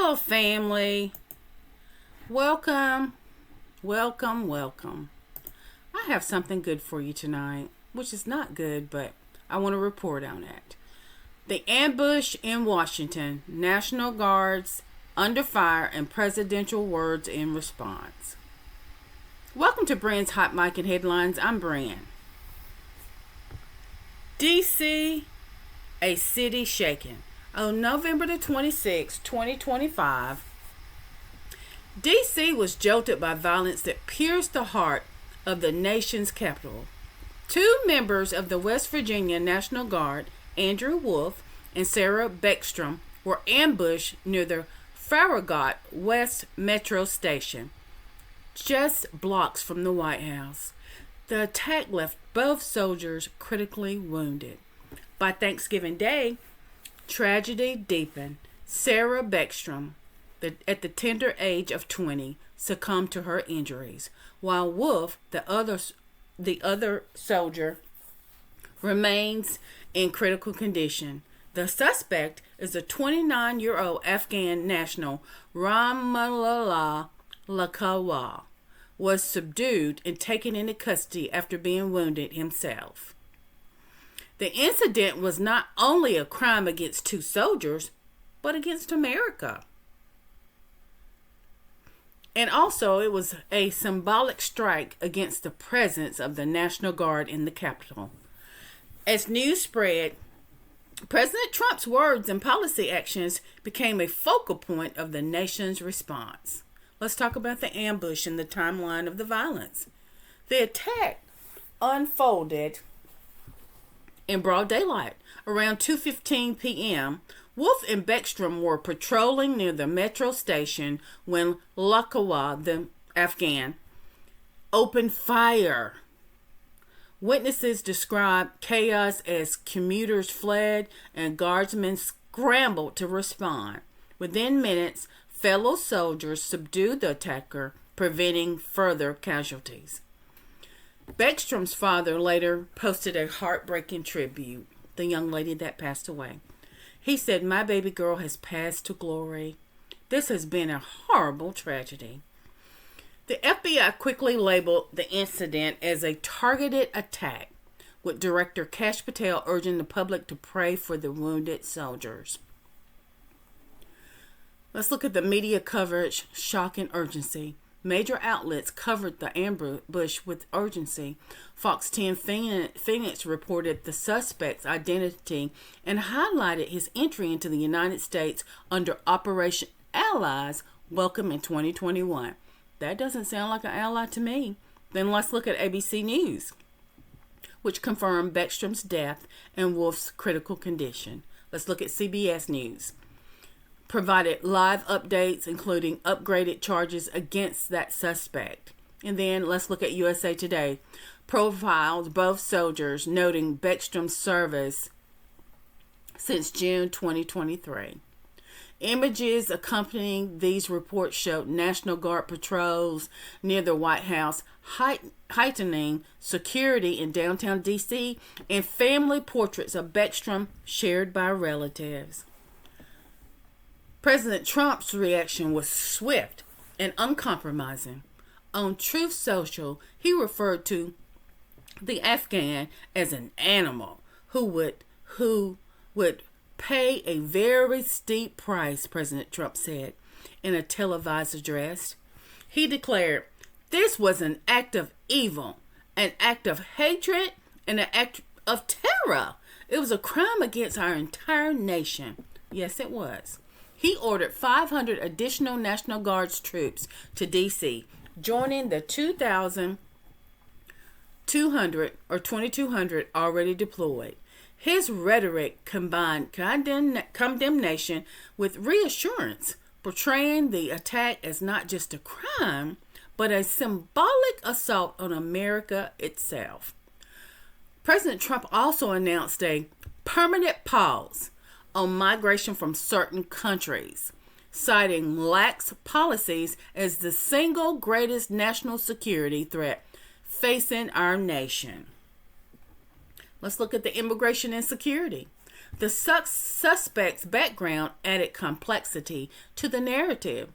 Hello, family. Welcome, welcome. I have something good for you tonight, which is not good, but I want to report on it. The ambush in Washington, National Guards under fire, and presidential words in response. Welcome to Brynn's Hot Mic and Headlines. I'm Brynn. D.C., a city shaken. On November the 26th, 2025, D.C. was jolted by violence that pierced the heart of the nation's capital. Two members of the West Virginia National Guard, Andrew Wolf and Sarah Beckstrom, were ambushed near the Farragut West Metro Station, just blocks from the White House. The attack left both soldiers critically wounded. By Thanksgiving Day, tragedy deepened. Sarah Beckstrom, at the tender age of 20, succumbed to her injuries, while Wolf, the other soldier, remains in critical condition. The suspect is a 29-year-old Afghan national, Ramallah Lakawa, was subdued and taken into custody after being wounded himself. The incident was not only a crime against two soldiers, but against America. And also, it was a symbolic strike against the presence of the National Guard in the Capitol. As news spread, President Trump's words and policy actions became a focal point of the nation's response. Let's talk about the ambush and the timeline of the violence. The attack unfolded in broad daylight. Around 2:15 p.m., Wolf and Beckstrom were patrolling near the metro station when Lakawa, the Afghan, opened fire. Witnesses described chaos as commuters fled and guardsmen scrambled to respond. Within minutes, fellow soldiers subdued the attacker, preventing further casualties. Beckstrom's father later posted a heartbreaking tribute, the young lady that passed away. He said, "My baby girl has passed to glory. This has been a horrible tragedy." The FBI quickly labeled the incident as a targeted attack, with Director Kash Patel urging the public to pray for the wounded soldiers. Let's look at the media coverage, shock and urgency. Major outlets covered the ambush with urgency. Fox 10 Phoenix reported the suspect's identity and highlighted his entry into the United States under Operation Allies Welcome in 2021. That doesn't sound like an ally to me. Then let's look at ABC News, which confirmed Beckstrom's death and Wolf's critical condition. Let's look at CBS News. Provided live updates, including upgraded charges against that suspect. And then let's look at USA Today. Profiled both soldiers, noting Beckstrom's service since June 2023. Images accompanying these reports showed National Guard patrols near the White House, heightening security in downtown D.C., and family portraits of Beckstrom shared by relatives. President Trump's reaction was swift and uncompromising. On Truth Social, he referred to the Afghan as an animal who would pay a very steep price, President Trump said in a televised address. He declared, "This was an act of evil, an act of hatred, and an act of terror. It was a crime against our entire nation." Yes, it was. He ordered 500 additional National Guards troops to D.C., joining the 2,200 already deployed. His rhetoric combined condemnation with reassurance, portraying the attack as not just a crime, but a symbolic assault on America itself. President Trump also announced a permanent pause on migration from certain countries, citing lax policies as the single greatest national security threat facing our nation. Let's look at the immigration and security. The suspect's background added complexity to the narrative.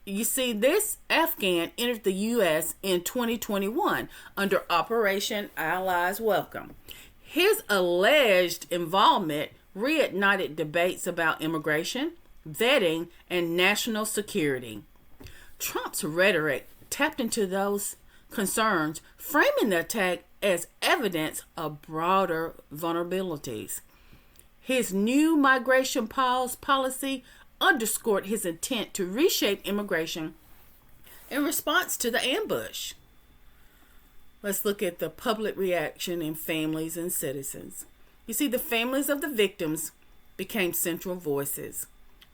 You see, this Afghan entered the U.S. in 2021 under Operation Allies Welcome. His alleged involvement reignited debates about immigration, vetting, and national security. Trump's rhetoric tapped into those concerns, framing the attack as evidence of broader vulnerabilities. His new migration pause policy underscored his intent to reshape immigration in response to the ambush. Let's look at the public reaction in families and citizens. You see, the families of the victims became central voices.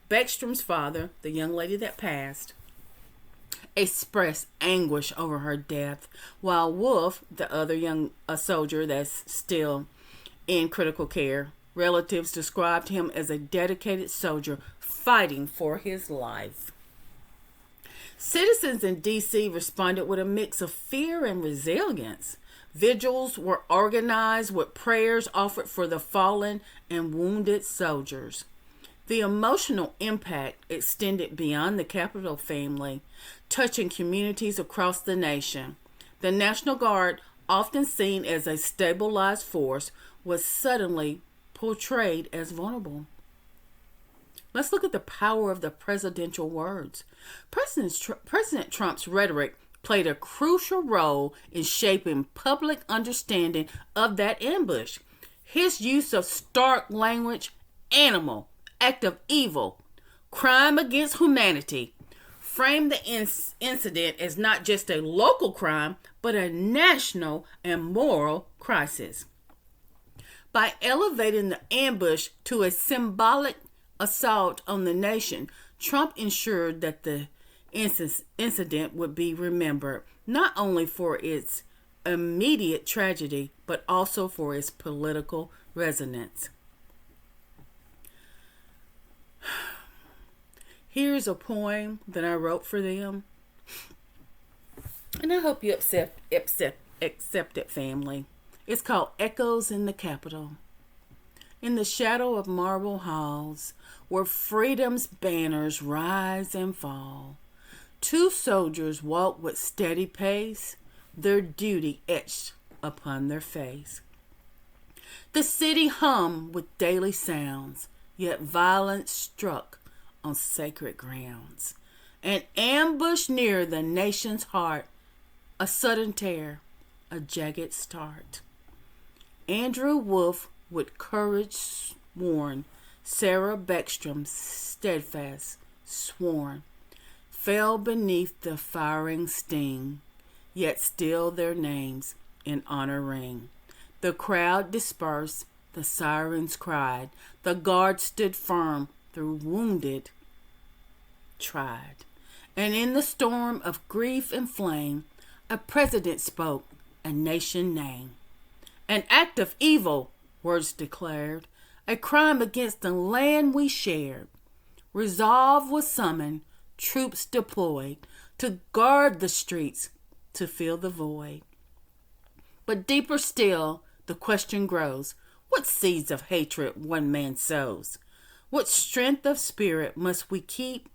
Beckstrom's father, the young lady that passed, expressed anguish over her death, while Wolf, the other young soldier that's still in critical care, relatives described him as a dedicated soldier fighting for his life. Citizens in D.C. responded with a mix of fear and resilience. Vigils were organized with prayers offered for the fallen and wounded soldiers. The emotional impact extended beyond the Capitol family, touching communities across the nation. The National Guard, often seen as a stabilized force, was suddenly portrayed as vulnerable. Let's look at the power of the presidential words. President Trump's rhetoric played a crucial role in shaping public understanding of that ambush. His use of stark language, animal, act of evil, crime against humanity, framed the incident as not just a local crime, but a national and moral crisis. By elevating the ambush to a symbolic assault on the nation, Trump ensured that the incident would be remembered not only for its immediate tragedy, but also for its political resonance. Here's a poem that I wrote for them, and I hope you accept it, family. It's called Echoes in the Capitol. In the shadow of marble halls, where freedom's banners rise and fall, two soldiers walk with steady pace, their duty etched upon their face. The city hummed with daily sounds, yet violence struck on sacred grounds. An ambush near the nation's heart, a sudden tear, a jagged start. Andrew Wolf with courage sworn, Sarah Beckstrom steadfast sworn, fell beneath the firing sting, yet still their names in honor ring. The crowd dispersed, the sirens cried, the guard stood firm through wounded tried. And in the storm of grief and flame, a president spoke, a nation named. An act of evil, words declared, a crime against the land we shared. Resolve was summoned, troops deployed to guard the streets, to fill the void. But deeper still, the question grows, what seeds of hatred one man sows? What strength of spirit must we keep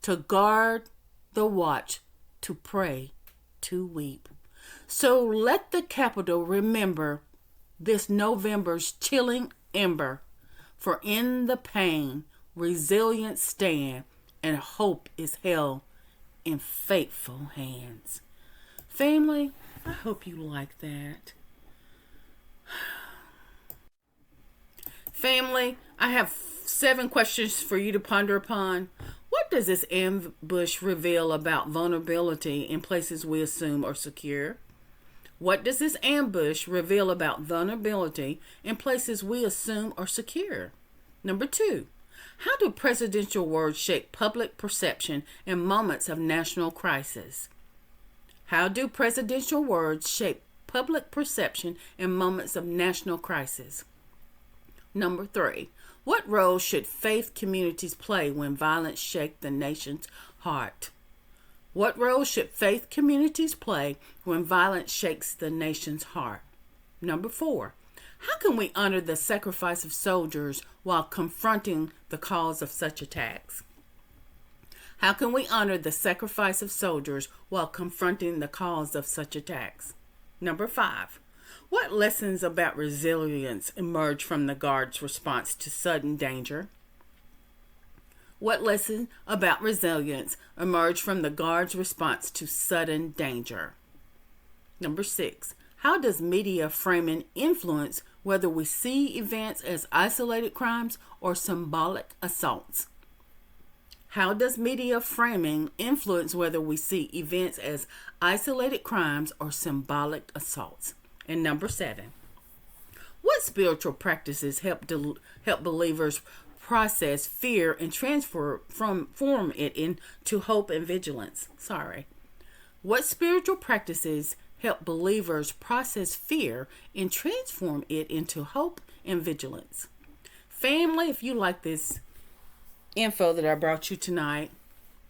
to guard the watch, to pray, to weep? So let the Capitol remember this November's chilling ember, for in the pain, resilience stand, and hope is held in faithful hands. Family, I hope you like that. Family, I have 7 questions for you to ponder upon. What does this ambush reveal about vulnerability in places we assume are secure? What does this ambush reveal about vulnerability in places we assume are secure? Number 2, how do presidential words shape public perception in moments of national crisis? How do presidential words shape public perception in moments of national crisis? Number 3, what role should faith communities play when violence shakes the nation's heart? What role should faith communities play when violence shakes the nation's heart? Number 4, How can we honor the sacrifice of soldiers while confronting the cause of such attacks? How can we honor the sacrifice of soldiers while confronting the cause of such attacks? Number 5. What lessons about resilience emerge from the Guard's response to sudden danger? What lesson about resilience emerged from the Guard's response to sudden danger? Number 6. How does media framing influence whether we see events as isolated crimes or symbolic assaults? How does media framing influence whether we see events as isolated crimes or symbolic assaults? And number 7. What spiritual practices help believers process fear and transform it into hope and vigilance? What spiritual practices help believers process fear and transform it into hope and vigilance? Family, if you like this info that I brought you tonight,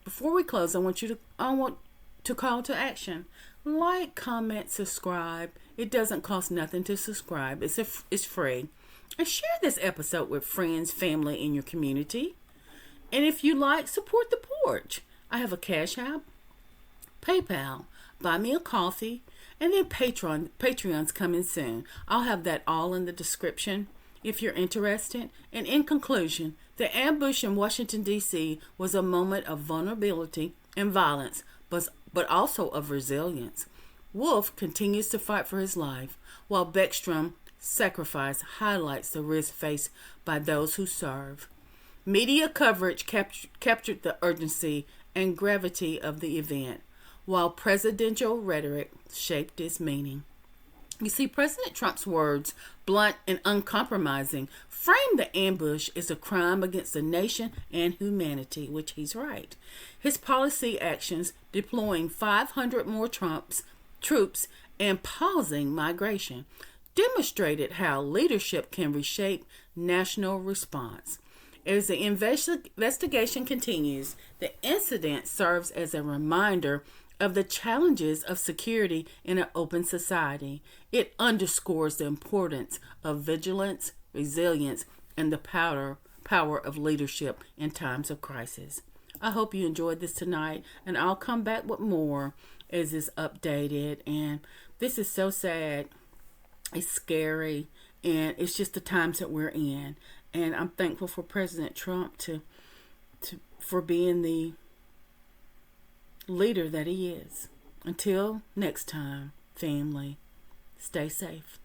before we close, I want to call to action. Like, comment, subscribe. It doesn't cost nothing to subscribe. It's free. And share this episode with friends, family, in your community. And if you like, support the porch. I have a Cash App, PayPal, Buy Me a Coffee, and then Patreon's coming soon. I'll have that all in the description if you're interested. And in conclusion, the ambush in Washington, D.C. was a moment of vulnerability and violence, but also of resilience. Wolf continues to fight for his life, while Beckstrom's sacrifice highlights the risk faced by those who serve. Media coverage captured the urgency and gravity of the event, while presidential rhetoric shaped its meaning. You see, President Trump's words, blunt and uncompromising, frame the ambush as a crime against the nation and humanity, which he's right. His policy actions, deploying 500 more troops and pausing migration, demonstrated how leadership can reshape national response. As the investigation continues, the incident serves as a reminder of the challenges of security in an open society. It underscores the importance of vigilance, resilience, and the power of leadership in times of crisis. I hope you enjoyed this tonight, and I'll come back with more as it's updated. And this is so sad. It's scary, and it's just the times that we're in. And I'm thankful for President Trump for being the leader that he is. Until next time, family, stay safe.